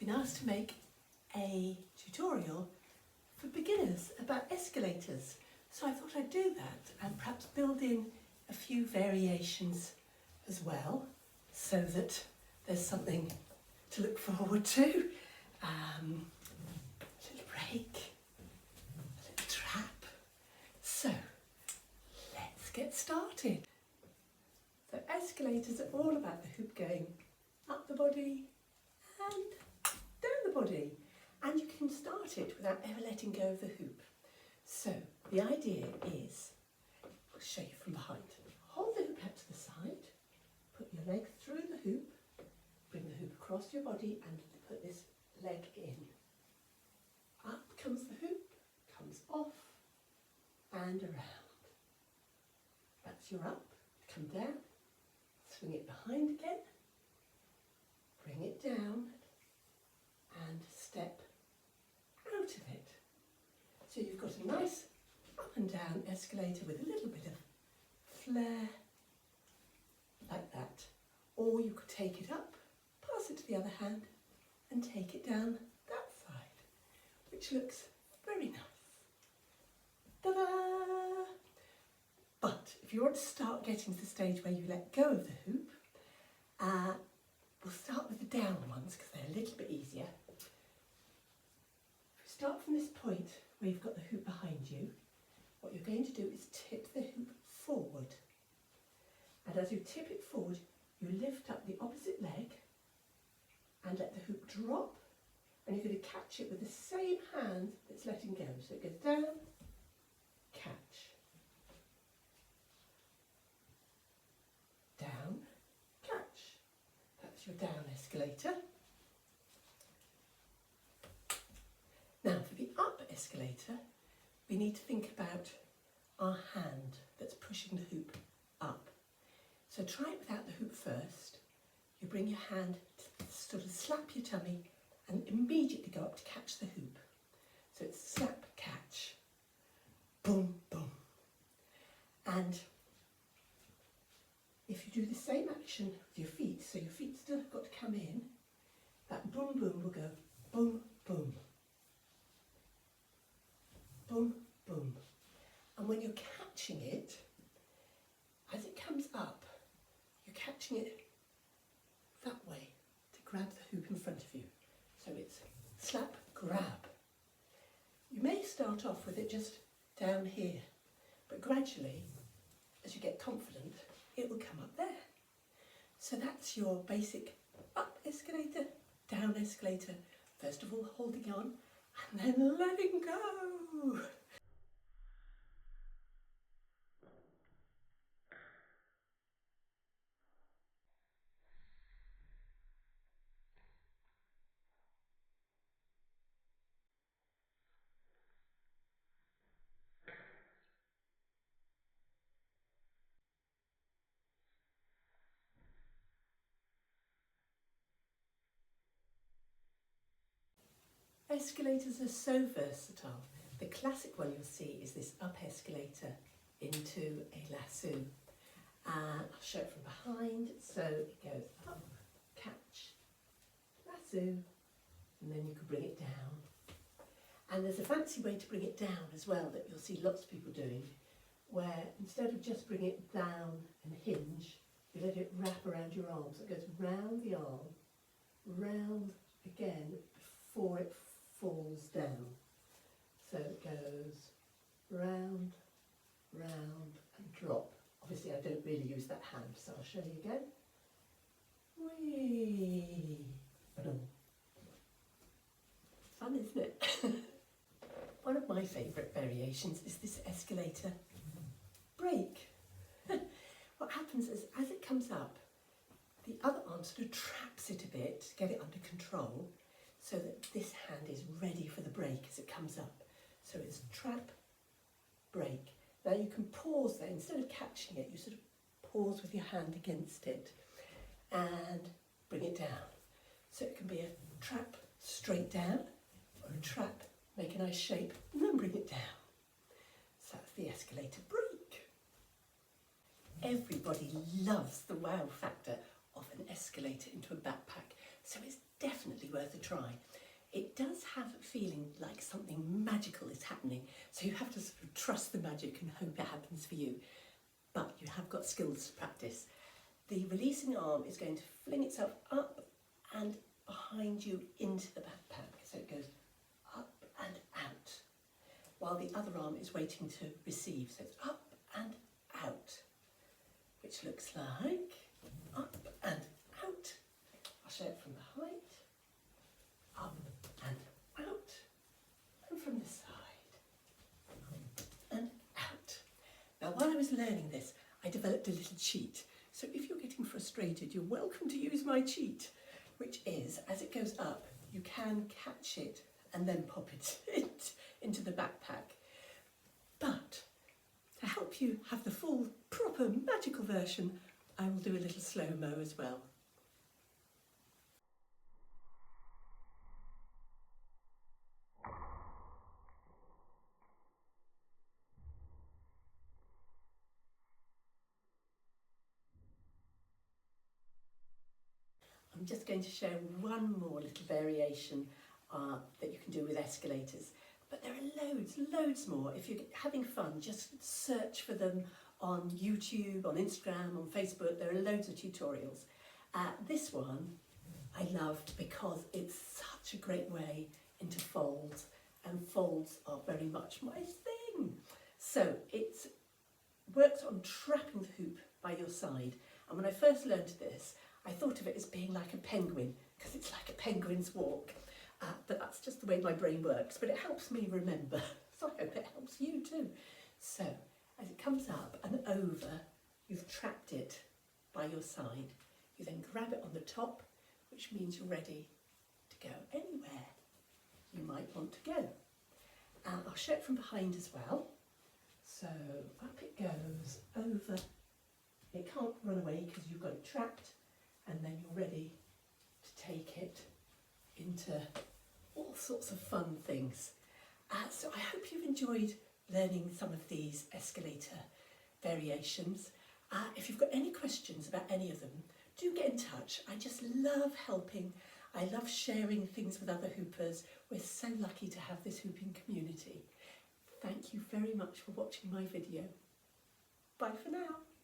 been asked to make a tutorial for beginners about escalators. So I thought I'd do that and perhaps build in a few variations as well, so that there's something to look forward to. A little break, a little trap. So let's get started. So escalators are all about the hoop going up the body and down the body, and you can start it without ever letting go of the hoop. So the idea is, I'll show you from behind. Hold the hoop out to the side, put your leg through the hoop, bring the hoop across your body and put this leg in. Up comes the hoop, comes off and around. That's your up, come down, swing it behind again, bring it down and step out of it. So you've got a nice up and down escalator with a little bit of flair, like that. Or you could take it up, pass it to the other hand and take it down that side, which looks very nice. Ta-da! But if you want to start getting to the stage where you let go of the hoop, we'll start with the down ones because they're a little bit easier. If you start from this point where you've got the hoop behind you, what you're going to do is tip the hoop forward. And as you tip it forward, you lift up the opposite leg and let the hoop drop, and you're going to catch it with the same hand that's letting go. So it goes down, catch, down, catch. That's your down escalator. Now for the up escalator, we need to think about our hand that's pushing the hoop up. So try it without the hoop first. You bring your hand to sort of slap your tummy and immediately go up to catch the hoop. So it's slap, catch, boom, boom. And if you do the same action with your feet, so your feet still have got to come in, that boom, boom will go boom, boom, boom, boom. And when you're catching it, as it comes up, you're catching it that way to grab the hoop in front of you. So it's slap, grab. You may start off with it just down here, but gradually, as you get confident, it will come up there. So that's your basic up escalator, down escalator. First of all, holding on and then letting go. Escalators are so versatile. The classic one you'll see is this up escalator into a lasso. I'll show it from behind. So it goes up, catch, lasso, and then you can bring it down. And there's a fancy way to bring it down as well that you'll see lots of people doing, where instead of just bring it down and hinge, you let it wrap around your arm. So it goes round the arm, round again before it falls down. So it goes round, round and drop. Obviously I don't really use that hand, so I'll show you again. Whee! Fun, isn't it? One of my favourite variations is this escalator break. What happens is, as it comes up, the other arm sort of traps it a bit to get it under control, so that this hand is ready for the break as it comes up. So it's trap, break. Now you can pause there. Instead of catching it, you sort of pause with your hand against it and bring it down. So it can be a trap straight down, or a trap, make a nice shape, and then bring it down. So that's the escalator break. Everybody loves the wow factor of an escalator into a backpack, so it's definitely worth a try. It does have a feeling like something magical is happening, so you have to sort of trust the magic and hope it happens for you. But you have got skills to practice. The releasing arm is going to fling itself up and behind you into the backpack, so it goes up and out, while the other arm is waiting to receive, so it's up and out, which looks like up and out. I'll show it from the height, up and out, and from the side, up and out. Now, while I was learning this, I developed a little cheat. So if you're getting frustrated, you're welcome to use my cheat, which is, as it goes up, you can catch it and then pop it into the backpack. But to help you have the full, proper, magical version, I will do a little slow-mo as well. I'm just going to share one more little variation that you can do with escalators. But there are loads more. If you're having fun, just search for them on YouTube, on Instagram, on Facebook. There are loads of tutorials. This one I loved because it's such a great way into folds, and folds are very much my thing. So it works on trapping the hoop by your side. And when I first learned this, I thought of it as being like a penguin, because it's like a penguin's walk. But that's just the way my brain works. But it helps me remember, so I hope it helps you too. So, as it comes up and over, you've trapped it by your side. You then grab it on the top, which means you're ready to go anywhere you might want to go. I'll show it from behind as well. So, up it goes, over. It can't run away because you've got it trapped. And then you're ready to take it into all sorts of fun things. So I hope you've enjoyed learning some of these escalator variations. If you've got any questions about any of them, do get in touch. I just love helping. I love sharing things with other hoopers. We're so lucky to have this hooping community. Thank you very much for watching my video. Bye for now.